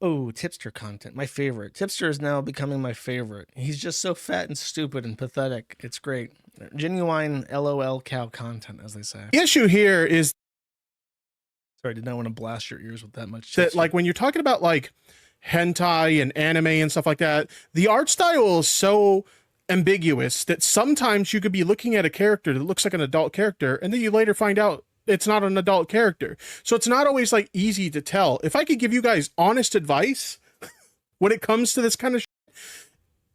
Oh, Tipster content, my favorite. Tipster is now becoming my favorite. He's just so fat and stupid and pathetic. It's great. Genuine LOL cow content, as they say. The issue here is, sorry, I did not want to blast your ears with that much that Tipster. like when you're talking about like hentai and anime and stuff like that, the art style is so ambiguous that sometimes you could be looking at a character that looks like an adult character and then you later find out it's not an adult character. So it's not always like easy to tell. If I could give you guys honest advice when it comes to this kind of shit,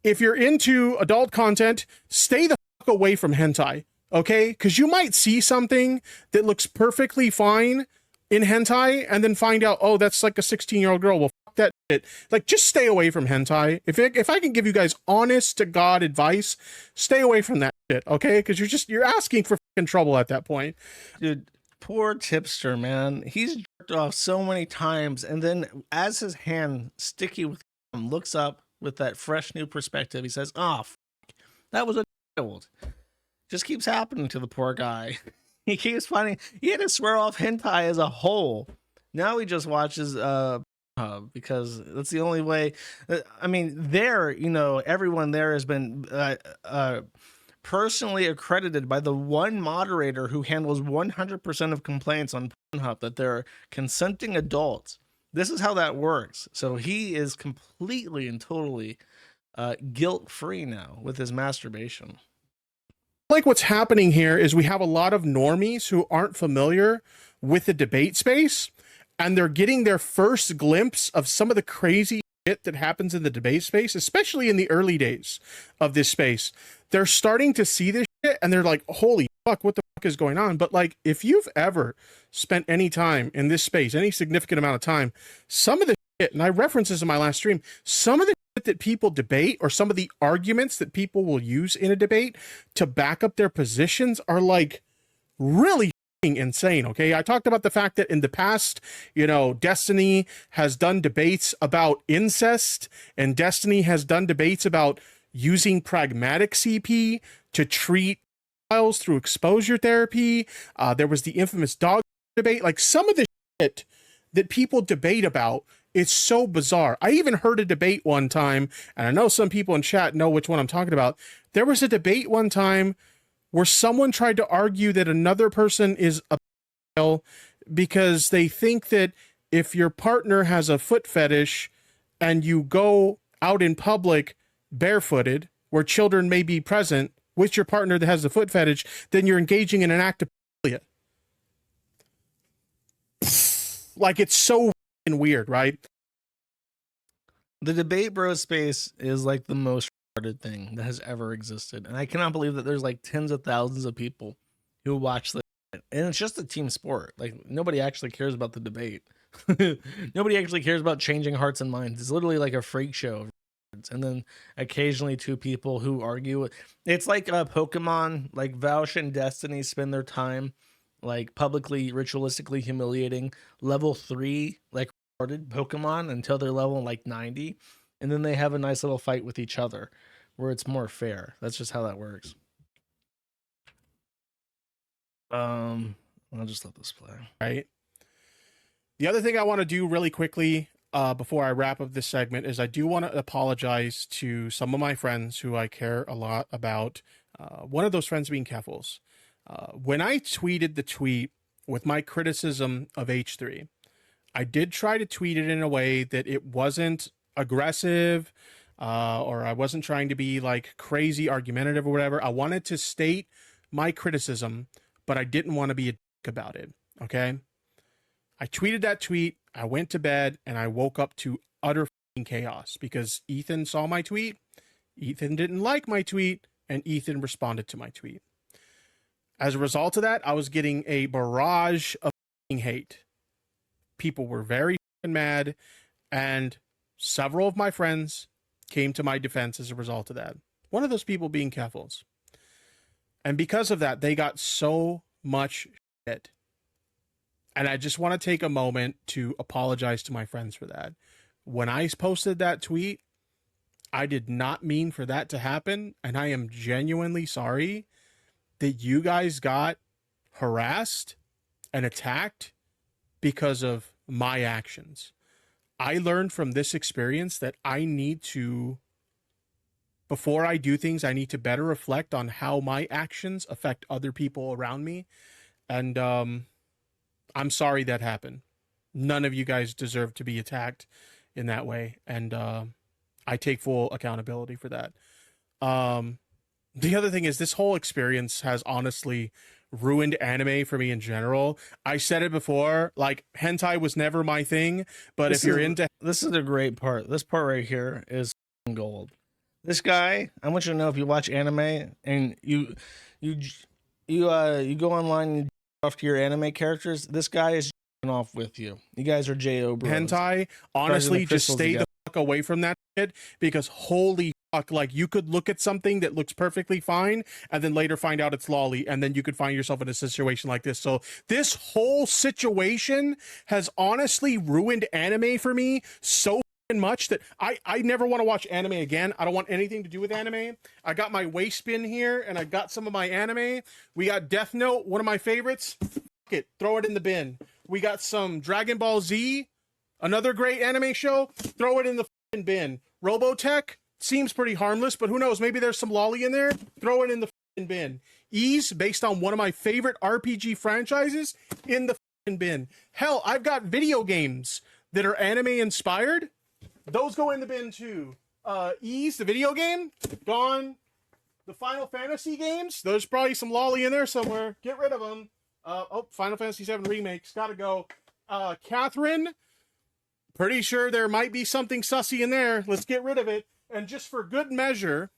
if you're into adult content, stay the fuck away from hentai, okay? Because you might see something that looks perfectly fine in hentai and then find out, oh, that's like a 16-year-old girl. Well, fuck that shit. Like, just stay away from hentai. If I can give you guys honest to God advice, stay away from that shit, okay? Because you're asking for fucking trouble at that point. Dude, poor Tipster, man. He's jerked off so many times, and then as his hand, sticky with him, looks up with that fresh new perspective, he says, oh, that was a old. Just keeps happening to the poor guy. He keeps finding, he had to swear off hentai as a whole. Now he just watches because that's the only way. I mean, there, you know, everyone there has been personally accredited by the one moderator who handles 100% of complaints on Pornhub that they're consenting adults. This is how that works. So he is completely and totally guilt-free now with his masturbation. Like what's happening here is we have a lot of normies who aren't familiar with the debate space, and they're getting their first glimpse of some of the crazy shit that happens in the debate space, especially in the early days of this space. They're starting to see this shit and they're like, holy fuck, what the fuck is going on? But like, if you've ever spent any time in this space, any significant amount of time, some of the shit, and I referenced this in my last stream, some of the shit that people debate or some of the arguments that people will use in a debate to back up their positions are like really insane. Okay, I talked about the fact that in the past, you know, Destiny has done debates about incest, and Destiny has done debates about using pragmatic CP to treat files through exposure therapy. There was the infamous dog debate. Like, some of the shit that people debate about, it's so bizarre. I even heard a debate one time, and I know some people in chat know which one I'm talking about. There was a debate one time where someone tried to argue that another person is a pedophile because they think that if your partner has a foot fetish and you go out in public barefooted, where children may be present, with your partner that has the foot fetish, then you're engaging in an act of pedophilia. Like, it's so weird, right? The debate bro space is like the most retarded thing that has ever existed, and I cannot believe that there's like tens of thousands of people who watch this, and it's just a team sport. Like, nobody actually cares about the debate. Nobody actually cares about changing hearts and minds. It's literally like a freak show. And then occasionally two people who argue. It's like Pokemon, like Vaush and Destiny spend their time like publicly ritualistically humiliating level 3 like retarded Pokemon until they're level like 90, and then they have a nice little fight with each other where it's more fair. That's just how that works. I'll just let this play. Right. The other thing I want to do really quickly before I wrap up this segment is I do want to apologize to some of my friends who I care a lot about. One of those friends being Keffels. When I tweeted the tweet with my criticism of H3, I did try to tweet it in a way that it wasn't aggressive, or I wasn't trying to be like crazy argumentative or whatever. I wanted to state my criticism, but I didn't want to be a dick about it. Okay. I tweeted that tweet. I went to bed and I woke up to utter chaos because Ethan saw my tweet. Ethan didn't like my tweet, and Ethan responded to my tweet. As a result of that, I was getting a barrage of hate. People were very mad, and several of my friends came to my defense as a result of that. One of those people being Keffels. And because of that, they got so much shit. And I just want to take a moment to apologize to my friends for that. When I posted that tweet, I did not mean for that to happen, and I am genuinely sorry that you guys got harassed and attacked because of my actions. I learned from this experience that I need to, before I do things, I need to better reflect on how my actions affect other people around me. And I'm sorry that happened. None of you guys deserve to be attacked in that way. And I take full accountability for that. The other thing is, this whole experience has honestly ruined anime for me in general. I said it before, like, hentai was never my thing, but if you're into... This is a great part. This part right here is gold. This guy, I want you to know, if you watch anime and you go online and you off to your anime characters, this guy is off with you. You guys are J.O. bros. Hentai, honestly, just stay the fuck away from that shit, because holy fuck, like, you could look at something that looks perfectly fine and then later find out it's lolly, and then you could find yourself in a situation like this. So this whole situation has honestly ruined anime for me so much that I never want to watch anime again. I don't want anything to do with anime. I got my waist bin here and I got some of my anime. We got Death Note, one of my favorites. Fuck it, throw it in the bin. We got some Dragon Ball Z, another great anime show. Throw it in the bin. Robotech seems pretty harmless, but who knows? Maybe there's some lolly in there. Throw it in the bin. Ease, based on one of my favorite RPG franchises, in the bin. Hell, I've got video games that are anime inspired. Those go in the bin too. Ease, the video game, gone. The Final Fantasy games, there's probably some lolly in there somewhere. Get rid of them. Final Fantasy VII remakes, gotta go. Catherine, pretty sure there might be something sussy in there. Let's get rid of it. And just for good measure,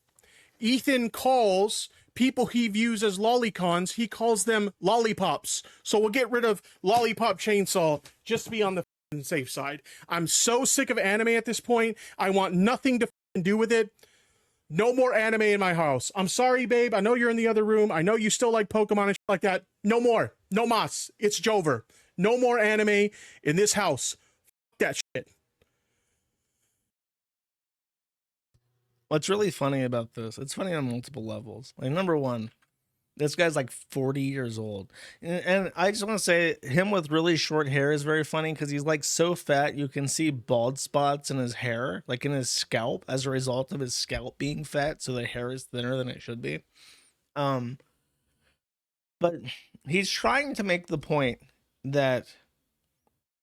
Ethan calls people he views as lolicons, he calls them lollipops. So we'll get rid of Lollipop Chainsaw just to be on the safe side. I'm so sick of anime at this point. I want nothing to do with it. No more anime in my house. I'm sorry, babe. I know you're in the other room. I know you still like Pokemon and shit like that. No more. No mas. It's Jover. No more anime in this house. That shit. What's really funny about this, it's funny on multiple levels. Like, number one, this guy's like 40 years old. And I just want to say, him with really short hair is very funny because he's like so fat you can see bald spots in his hair, like in his scalp, as a result of his scalp being fat, so the hair is thinner than it should be. But he's trying to make the point that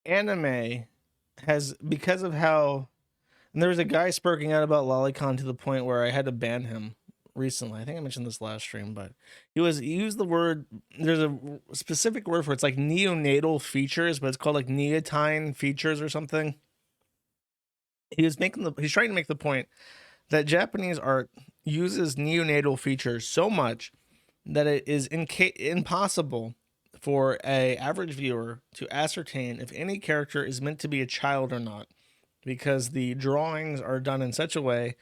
anime has, because of how... And there was a guy sparking out about Lolicon to the point where I had to ban him recently. I think I mentioned this last stream, but he used the word, there's a specific word for it. It's like neonatal features, but it's called like neotine features or something. He's trying to make the point that Japanese art uses neonatal features so much that it is impossible for a average viewer to ascertain if any character is meant to be a child or not, because the drawings are done in such a way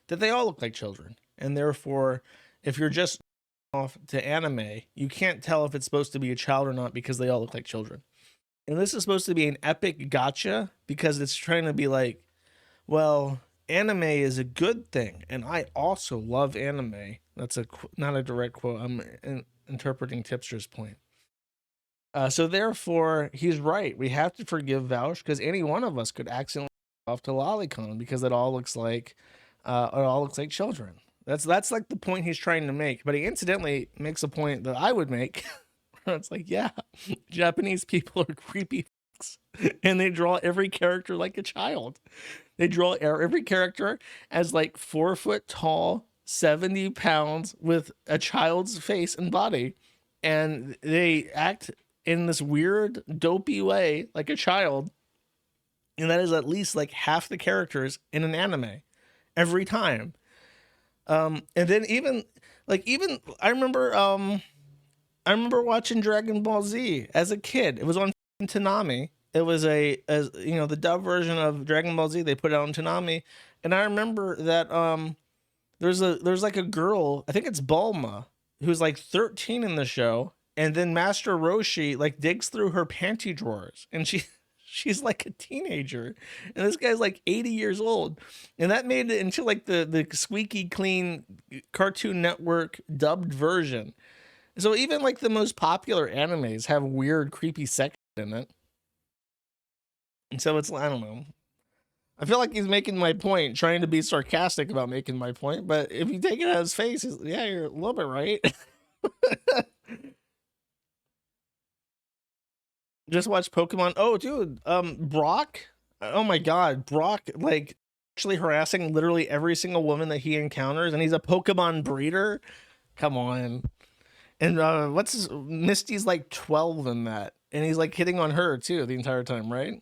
that they all look like children. And therefore, if you're just off to anime, you can't tell if it's supposed to be a child or not because they all look like children. And this is supposed to be an epic gotcha because it's trying to be like, well, anime is a good thing, and I also love anime. That's not a direct quote. I'm interpreting Tipster's point. So therefore, he's right. We have to forgive Vouch because any one of us could accidentally off to Lolicon because it all looks like children. That's like the point he's trying to make. But he incidentally makes a point that I would make. It's like, yeah, Japanese people are creepy fucks, and they draw every character like a child. They draw every character as like 4 foot tall, 70 pounds with a child's face and body, and they act in this weird, dopey way like a child. And that is at least like half the characters in an anime every time. And then even I remember watching Dragon Ball Z as a kid. It was on Toonami. It was the dub version of Dragon Ball Z. They put it out on Toonami. And I remember that there's like a girl, I think it's Bulma, who's like 13 in the show, and then Master Roshi like digs through her panty drawers, and she's like a teenager, and this guy's like 80 years old, and that made it into like the squeaky clean Cartoon Network dubbed version. So even like the most popular animes have weird, creepy sex in it, and so it's, I don't know. I feel like he's making my point, trying to be sarcastic about making my point, but if you take it at his face, yeah, you're a little bit right. Just watch Pokemon. Oh, dude, Brock. Oh my God, Brock, like, actually harassing literally every single woman that he encounters, and he's a Pokemon breeder. Come on. And Misty's like 12 in that, and he's like hitting on her too the entire time, right?